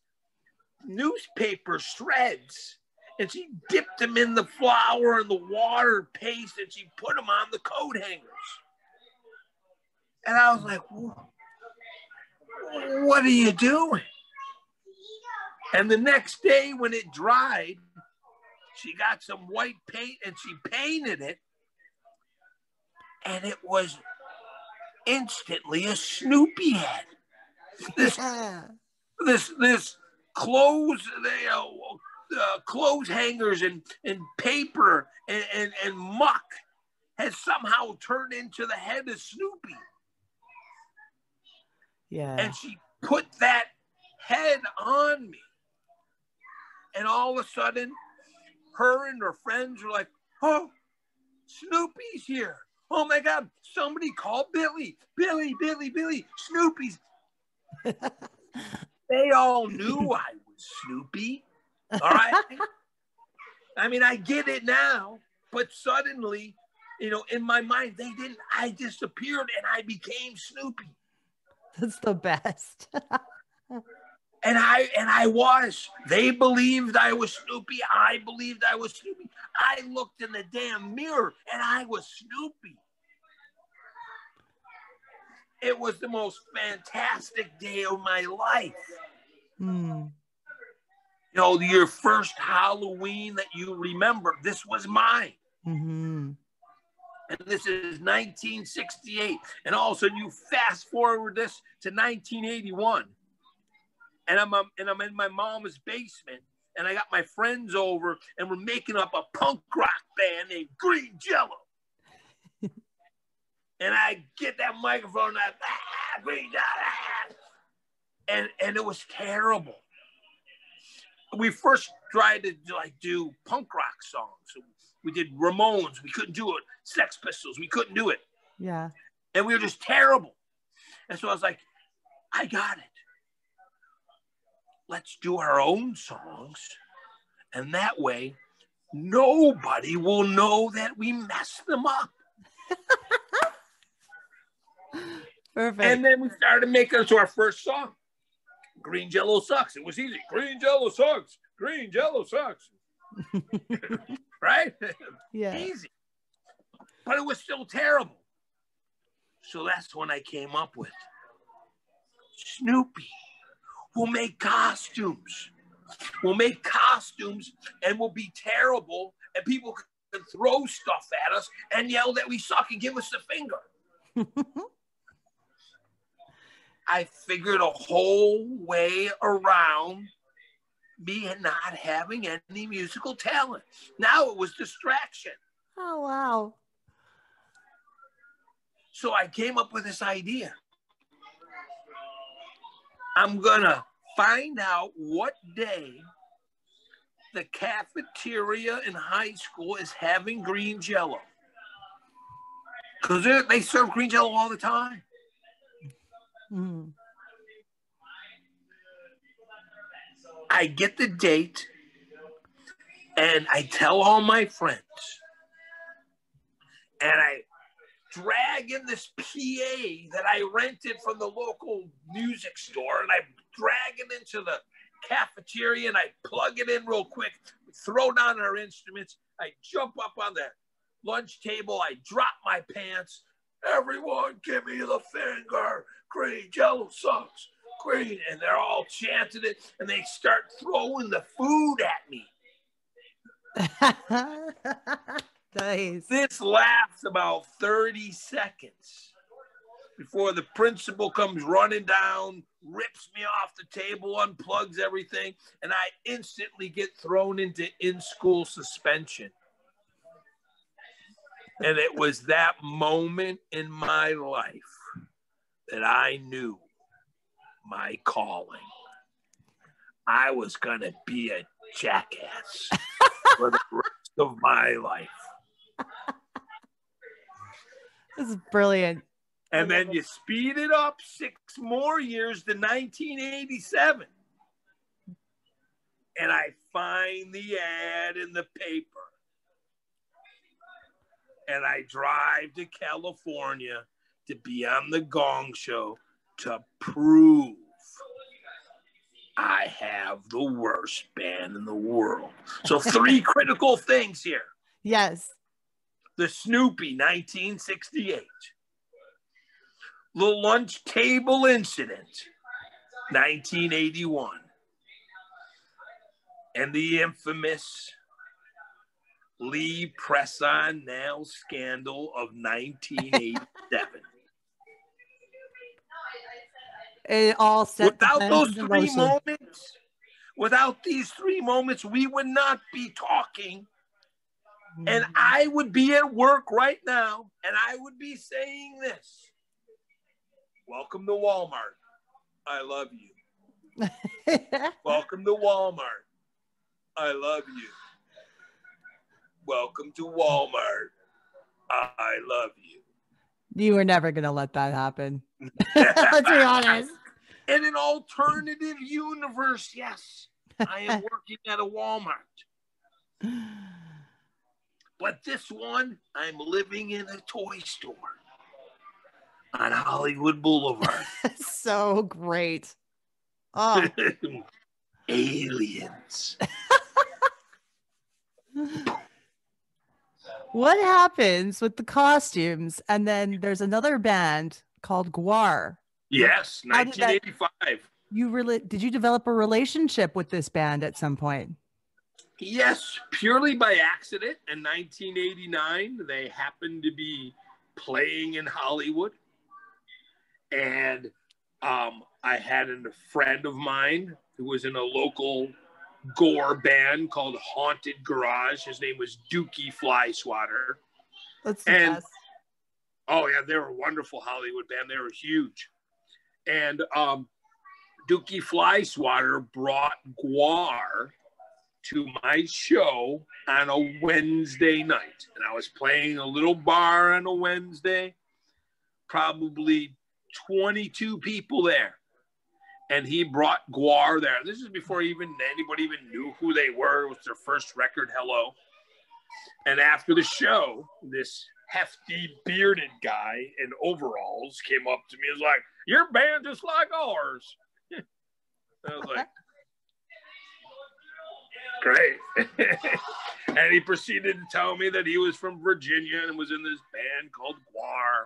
newspaper shreds and she dipped them in the flour and the water paste, and she put them on the coat hangers. And I was like, what are you doing? And the next day when it dried, she got some white paint and she painted it. And it was instantly a Snoopy head. This clothes, clothes hangers and paper and muck has somehow turned into the head of Snoopy. Yeah. And she put that head on me. And all of a sudden, her and her friends were like, oh, Snoopy's here. Oh my God, somebody called Billy. Billy, Snoopy's. They all knew I was Snoopy. All right. I mean, I get it now, but suddenly, in my mind, they didn't. I disappeared and I became Snoopy. That's the best. And I was. They believed I was Snoopy. I believed I was Snoopy. I looked in the damn mirror and I was Snoopy. It was the most fantastic day of my life. Mm. Your first Halloween that you remember, this was mine. Mm-hmm. And this is 1968. And all of a sudden you fast forward this to 1981. And I'm in my mom's basement, and I got my friends over, and we're making up a punk rock band named Green Jello. And I get that microphone, and Green Jello, and it was terrible. We first tried to do punk rock songs. We did Ramones, we couldn't do it. Sex Pistols, we couldn't do it. Yeah. And we were just terrible. And so I was like, I got it. Let's do our own songs. And that way, nobody will know that we messed them up. Perfect. And then we started making it to our first song. Green Jello sucks. It was easy. Green Jello sucks. Green Jello sucks. Right? Yeah. Easy. But it was still terrible. So that's when I came up with Snoopy. We'll make costumes. We'll make costumes and we'll be terrible, and people can throw stuff at us and yell that we suck and give us the finger. I figured a whole way around me not having any musical talent. Now it was distraction. Oh, wow. So I came up with this idea. I'm going to find out what day the cafeteria in high school is having green Jell-O. Because they serve green Jell-O all the time. Mm. I get the date and I tell all my friends. And I drag in this PA that I rented from the local music store, and I drag it into the cafeteria, and I plug it in real quick, throw down our instruments. I jump up on the lunch table. I drop my pants. Everyone, give me the finger. Green Jell-O sucks. Green. And they're all chanting it, and they start throwing the food at me. Nice. This lasts about 30 seconds before the principal comes running down, rips me off the table, unplugs everything, and I instantly get thrown into in-school suspension. And it was that moment in my life that I knew my calling. I was going to be a jackass for the rest of my life. This is brilliant. And then you speed it up 6 more years to 1987. And I find the ad in the paper. And I drive to California to be on the Gong Show to prove I have the worst band in the world. So 3 critical things here. Yes. The Snoopy, 1968. The lunch table incident, 1981. And the infamous Lee press-on nail scandal of 1987. It all set without those 3 moments, without these 3 moments, we would not be talking. And I would be at work right now, and I would be saying this. Welcome to Walmart. I love you. Welcome to Walmart. I love you. Welcome to Walmart. I love you. You were never going to let that happen. Let's be honest. In an alternative universe, yes, I am working at a Walmart. But this one, I'm living in a toy store on Hollywood Boulevard. So great. Oh. Aliens. What happens with the costumes? And then there's another band called Guar. Yes, 1985. Did you develop a relationship with this band at some point? Yes, purely by accident. In 1989, they happened to be playing in Hollywood. And I had a friend of mine who was in a local gore band called Haunted Garage. His name was Dookie Flyswatter. That's the best. Oh, yeah, they were a wonderful Hollywood band. They were huge. And Dookie Flyswatter brought Guar to my show on a Wednesday night. And I was playing a little bar on a Wednesday, probably 22 people there. And he brought Guar there. This is before anybody even knew who they were. It was their first record, Hello. And after the show, this hefty bearded guy in overalls came up to me and was like, "Your band just like ours." I was like, great. And he proceeded to tell me that he was from Virginia and was in this band called Guar.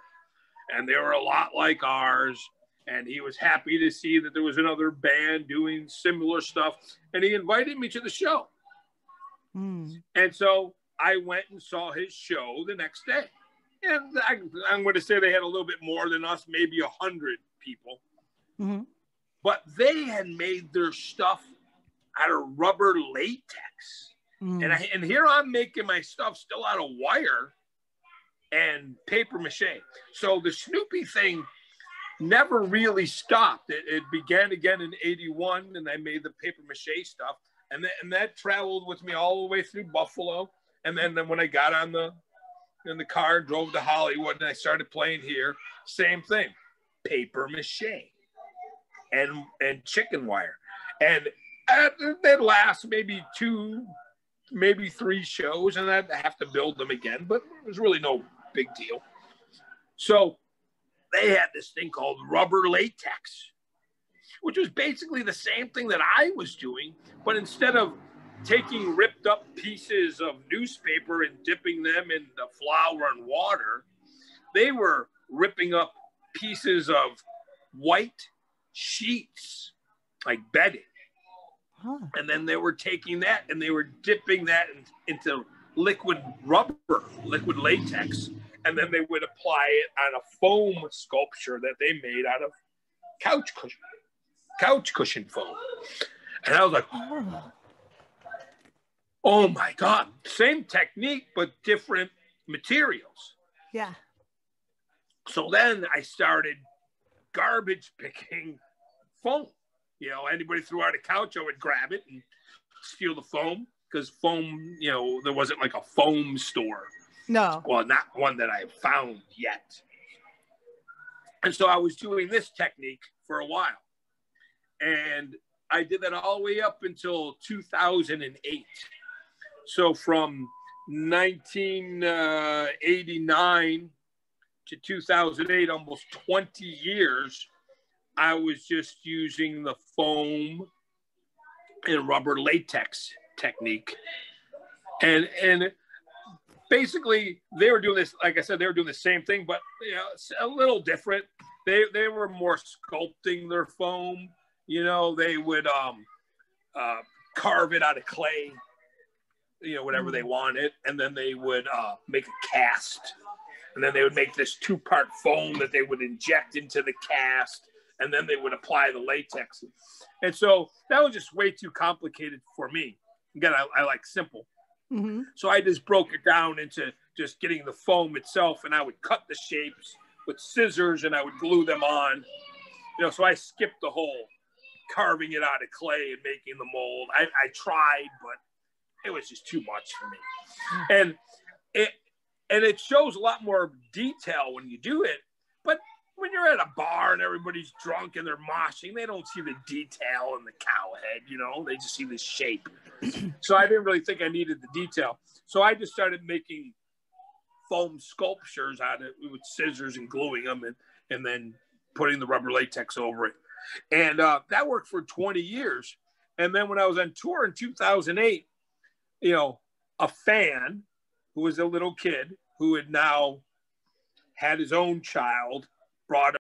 And they were a lot like ours. And he was happy to see that there was another band doing similar stuff. And he invited me to the show. And so I went and saw his show the next day. And I'm going to say they had a little bit more than us, maybe 100 people. Mm-hmm. But they had made their stuff out of rubber latex. And here I'm making my stuff still out of wire. and paper mache. So the Snoopy thing never really stopped. It began again in 81, and I made the paper mache stuff. And that traveled with me all the way through Buffalo. And then when I got in the car, drove to Hollywood, and I started playing here, same thing, paper mache and chicken wire. And they'd last maybe 2, maybe 3 shows, and I'd have to build them again, but it was really no big deal. So they had this thing called rubber latex, which was basically the same thing that I was doing, but instead of taking ripped up pieces of newspaper and dipping them in the flour and water, they were ripping up pieces of white sheets, like bedding. Huh. And then they were taking that and they were dipping that into liquid latex. And then they would apply it on a foam sculpture that they made out of couch cushion foam. And I was like, oh my God, same technique, but different materials. Yeah. So then I started garbage picking foam. You know, anybody threw out a couch, I would grab it and steal the foam, because foam, you know, there wasn't like a foam store. No. Well, not one that I found yet. And so I was doing this technique for a while. And I did that all the way up until 2008. So from 1989 to 2008, almost 20 years, I was just using the foam and rubber latex technique. And basically they were doing this, like I said, they were doing the same thing, but you know, it's a little different. They were more sculpting their foam. You know, they would carve it out of clay, you know, whatever they wanted. And then they would make a cast. And then they would make this 2-part foam that they would inject into the cast. And then they would apply the latex. And so that was just way too complicated for me. Again, I like simple. Mm-hmm. So I just broke it down into just getting the foam itself. And I would cut the shapes with scissors and I would glue them on. You know, so I skipped the whole carving it out of clay and making the mold. I tried, but it was just too much for me. And it shows a lot more detail when you do it. But when you're at a bar and everybody's drunk and they're moshing, they don't see the detail in the cow head, you know, they just see the shape. So I didn't really think I needed the detail. So I just started making foam sculptures out of it with scissors and gluing them and then putting the rubber latex over it. And that worked for 20 years. And then when I was on tour in 2008, you know, a fan who was a little kid who had now had his own child brought